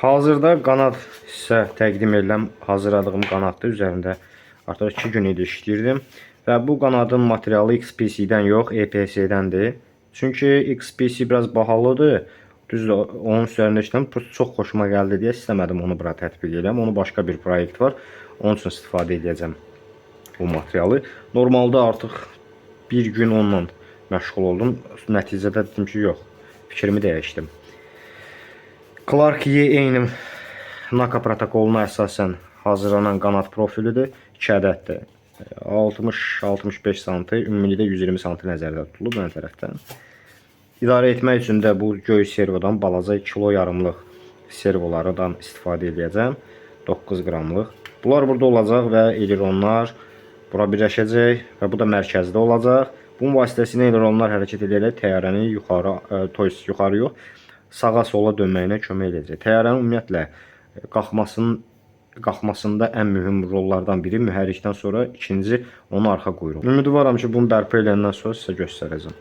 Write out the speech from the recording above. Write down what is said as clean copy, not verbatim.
Hazırda qanad sizə təqdim edilən hazırladığım qanaddır. Üzərində artıq 2 gün idi işləyirdim. Və bu qanadın materialı XPC-dən yox, EPC-dəndir. Çünki XPC biraz bahalıdır. Düzdür, onun üzərində işləm çox xoşuma gəldi deyə istəmədim onu bura tətbiq edəm. Onun başqa bir proyekt var. Onun üçün istifadə edəcəm bu materialı. Normalda artıq bir gün onunla məşğul oldum. Nəticədə dedim ki, yox, fikrimi dəyişdim. Clark Y eyni NACA protokoluna əsasən hazırlanan qanad profilidir. 2 ədəddir. 60-65 sm, ümumilikdə 120 sm nəzərdə tutulub mən tərəfdən. İdarə etmək üçün də bu göy servodan balaca kilo yarımlıq servolardan istifadə edəcəm. 9 qramlıq. Bunlar burada olacaq və eleronlar bura birləşəcək və bu da mərkəzdə olacaq. Bunun vasitəsilə eleronlar hərəkət edərək təyyarəni yuxarı yox, sağa sola dönməyinə kömək edəcək. Təyyarənin ümumiyyətlə qalxmasında ən mühüm rollardan biri mühərrikdən sonra ikinci onun arxa quyruğu. Ümidvaram ki, bunu bərpa edəndən sonra sizə göstərəcəm.